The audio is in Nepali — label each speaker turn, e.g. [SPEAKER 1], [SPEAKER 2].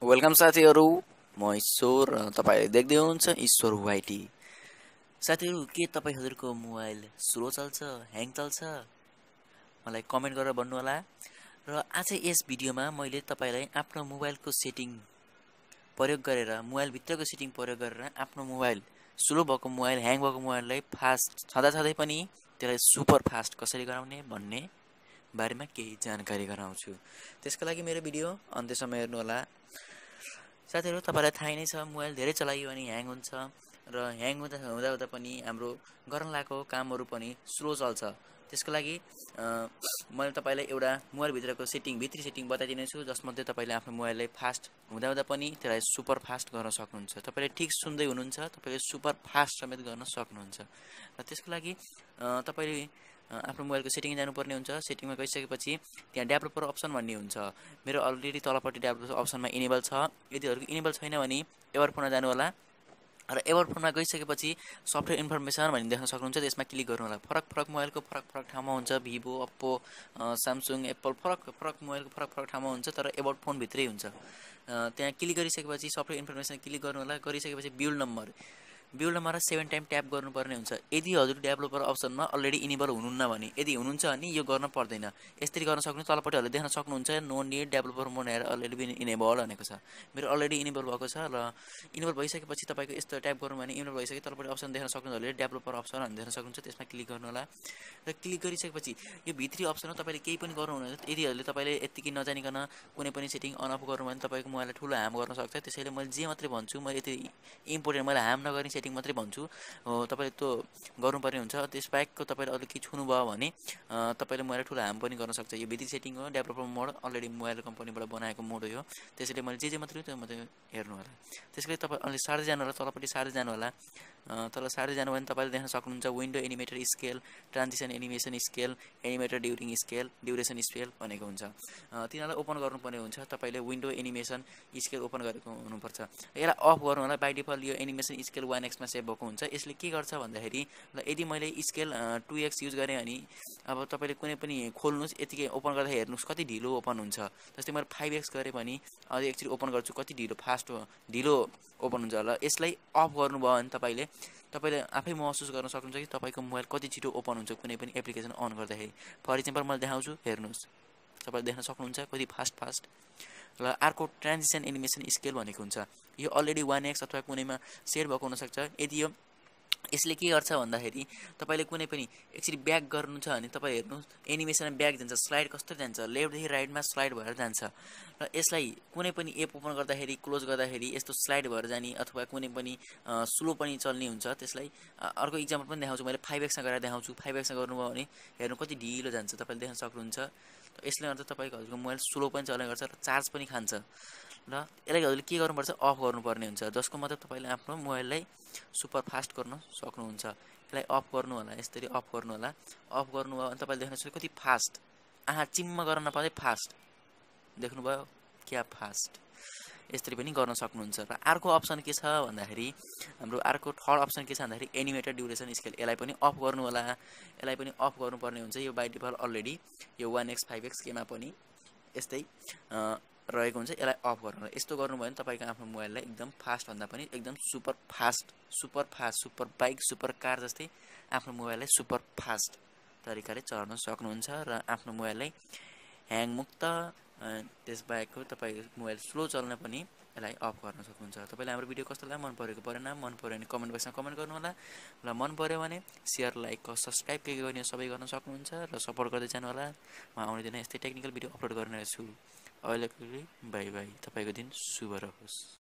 [SPEAKER 1] वेलकम साथीहरू, म ईश्वर तपाईले देख्दै हुनुहुन्छ ईश्वर वाइटी। साथीहरू, के तपाईहरुको मोबाइल स्लो चल्छ, ह्याङ चल्छ? मलाई कमेन्ट गरेर भन्नु होला। र आज यस भिडियोमा मैले तपाईलाई आफ्नो मोबाइलको सेटिङ प्रयोग गरेर, मोबाइल भित्रको सेटिङ प्रयोग गरेर आफ्नो मोबाइल स्लो भएको मोबाइल, ह्याङ भएको मोबाइललाई फास्ट छँदै पनि त्यसलाई सुपर फास्ट कसरी गराउने भन्ने बारेमा केही जानकारी गराउँछु। त्यसको लागि मेरो भिडियो अन्त्यसम्म हेर्नु होला। साथीहरू, तपाईलाई थाहै नै छ, मोबाइल धेरै चलाइयो भने ह्याङ हुन्छ र ह्याङ हुँदा पनि हाम्रो गर्न लागेको कामहरू पनि स्लो चल्छ। त्यसको लागि मैले तपाईलाई एउटा मोबाइल भित्रको भित्री सेटिङ बताइदिने छु, जसमध्ये तपाईले आफ्नो मोबाइललाई फास्ट हुँदा पनि त्यसलाई सुपर फास्ट गर्न सक्नुहुन्छ। तपाईले ठीक सुन्दै हुनुहुन्छ, तपाईले सुपर फास्ट समेत गर्न सक्नुहुन्छ। र त्यसको लागि तपाईले आफ्नो मोबाइलको सेटिङमा जानुपर्ने हुन्छ। सेटिङमा गइसकेपछि त्यहाँ डेभलपर अप्सन भन्ने हुन्छ। मेरो अलरेडी तलपट्टि डेभलपर अप्सनमा इनेबल छ। यदि इनेबल छैन भने एभर फोनमा जानु होला र एभर फोनमा गइसकेपछि सफ्टवेयर इन्फर्मेसन भन्ने देख्न सक्नुहुन्छ। त्यसमा क्लिक गर्नु होला। फरक मोबाइलको फरक ठाउँमा हुन्छ। भिभो, ओप्पो, स्यामसङ, एप्पल फरक मोबाइलको फरक ठाउँमा हुन्छ, तर एभर फोन भित्रै हुन्छ। त्यहाँ क्लिक गरिसकेपछि सफ्टवेयर इन्फर्मेसन क्लिक गर्नु होला। गरिसकेपछि बिल्ड नम्बर 7 टाइम ट्याप गर्नुपर्ने हुन्छ। यदि हजुर डेभलपर अप्सनमा अलरेडी इनेबल हुनुहुन्न भने, यदि हुनुहुन्छ भने यो गर्न पर्दैन। यसरी गर्न सक्नुहुन्छ। तलपट्टि हजुरले देख्न सक्नुहुन्छ नो निड डेभलपर मोड हेर अलरेडी बिन इनेबल भनेको छ। मेरो अलरेडी इनेबल भएको छ र इनेबल भइसकेपछि तपाईको यस्तो ट्याप गर्नु भने इनेबल भइसके तलपट्टि अप्सन देख्न सक्नुहुन्छ। हजुरले डेभलपर अप्सन भनेर देख्न सक्नुहुन्छ। त्यसमा क्लिक गर्नु होला र क्लिक गरिसकेपछि यो भित्री अप्सनमा तपाईले केही पनि गर्नुहुन्न। यदि हजुरले तपाईले यतिकै नजानिकन कुनै पनि सेटिङ अन अफ गर्नु भने तपाईको मोबाइललाई ठुलो ह्याम गर्न सक्छ। त्यसैले मैले जे मात्रै भन्छु, मैले यति इम्पोर्टेन्ट मैले ह्याम नगर्ने सेटिङ मात्रै भन्छु, तपाईले त्यो गर्नुपर्ने हुन्छ। त्यसबाहेकको तपाईले अरु के छुनु भयो भने तपाईले मोबाइल ठुलो ह्याम पनि गर्न सक्छ। यो भित्री सेटिङ हो, डेभलपर मोड अलरेडी मोबाइल कम्पनीबाट बनाएको मोड हो यो। त्यसैले मैले जे मात्रै त्यो मात्रै हेर्नु होला। त्यसैले तपाई अलि सार्दै जानु होला, तलपट्टि सार्दै जानु होला। तल सार्दै जानु भने तपाईले देख्न सक्नुहुन्छ window animator scale, transition animation scale, animator during scale, duration scale भनेको हुन्छ। तिनीलाई ओपन गर्नुपर्ने हुन्छ। तपाईले विन्डो एनिमेसन स्केल ओपन गरेको हुनुपर्छ। यसलाई अफ गर्नु होला। बाइ डिफल्ट यो एनिमेसन स्केल 1x मा सेभ भएको हुन्छ। यसले के गर्छ भन्दाखेरि यदि मैले स्केल 2x युज गरे भने अब तपाईले कुनै पनि खोल्नुस्, यतिकै ओपन गर्दा हेर्नुस् कति ढिलो ओपन हुन्छ। जस्तै मैले 5x गरे भने अझै एकचोटी ओपन गर्छु, कति ढिलो ओपन हुन्छ होला। यसलाई अफ गर्नुभयो भने तपाईले आफै महसुस गर्न सक्नुहुन्छ कि तपाईको मोबाइल कति छिटो ओपन हुन्छ कुनै पनि एप्लिकेसन अन गर्दाखेरि। फर एक्जाम्पल मैले देखाउँछु, हेर्नुस्, तपाईले देख्न सक्नुहुन्छ कति फास्ट। र अर्को ट्रान्जिसन एनिमेसन स्केल भनेको हुन्छ। यो अलरेडी 1x अथवा कुनैमा सेयर भएको हुन सक्छ। यदि यसले के गर्छ भन्दाखेरि तपाईले कुनै पनि एकचोटी ब्याक गर्नु छ भने तपाई हेर्नुस्, एनिमेसन ब्याक जान्छ, स्लाइड कस्तो जान्छ, लेफ्टदेखि राइटमा स्लाइड भएर जान्छ। र यसलाई कुनै पनि एप ओपन गर्दाखेरि, क्लोज गर्दाखेरि यस्तो स्लाइड भएर जाने अथवा कुनै पनि स्लो पनि चल्ने हुन्छ। त्यसलाई अर्को इक्जाम्पल पनि देखाउँछु। मैले 5x मा गरेर देखाउँछु। 5x मा गर्नुभयो भने हेर्नु कति ढिलो जान्छ, तपाईले देख्न सक्नुहुन्छ। यसले गर्दा तपाईको हजुरको मोबाइल स्लो पनि चल्ने गर्छ र चार्ज पनि खान्छ। र यसलाई हजुरले के गर्नुपर्छ, अफ गर्नुपर्ने हुन्छ। जसको मतलब तपाईले आफ्नो मोबाइललाई सुपर फास्ट गर्न सक्नुहुन्छ। यसलाई अफ गर्नु होला। यसरी अफ गर्नु होला। अफ गर्नुभयो भने तपाईले देख्न सक्नुहुन्छ कति फास्ट, चिम्म गर्न नपाउँदै फास्ट। देख्नुभयो क्या फास्ट। यसरी पनि गर्न सक्नुहुन्छ। र अर्को अप्सन के छ भन्दाखेरि हाम्रो अर्को थर्ड अप्सन के छ भन्दाखेरि एनिमेटेड ड्युरेसन स्केल। यसलाई पनि अफ गर्नु होला। यसलाई पनि अफ गर्नुपर्ने हुन्छ। यो बाइ डिफल्ट अलरेडी यो 1x 5x केमा पनि यस्तै रहेको हुन्छ। यसलाई अफ गर्नु होला। यस्तो गर्नुभयो भने तपाईको आफ्नो मोबाइललाई एकदम फास्ट भन्दा पनि एकदम super fast, super bike, super car जस्तै आफ्नो मोबाइललाई सुपर फास्ट तरिकाले चलाउन सक्नुहुन्छ र आफ्नो मोबाइललाई ह्याङ मुक्त, त्यसबाहेकको तपाईको मोबाइल स्लो चल्न पनि यसलाई अफ गर्न सक्नुहुन्छ। तपाईलाई हाम्रो भिडियो कस्तो लाग्यो, मन परेको परेन, मन पर्यो भने कमेन्ट बक्समा कमेन्ट गर्नु होला। र मन पर्यो भने शेयर, लाइक, सब्स्क्राइब के गर्ने सबै गर्न सक्नुहुन्छ र सपोर्ट गर्दै जानु होला। म आउने दिन यस्तै टेक्निकल भिडियो अपलोड गर्ने छु। अहिले बाई बाई। तपाईको दिन शुभ रहोस्।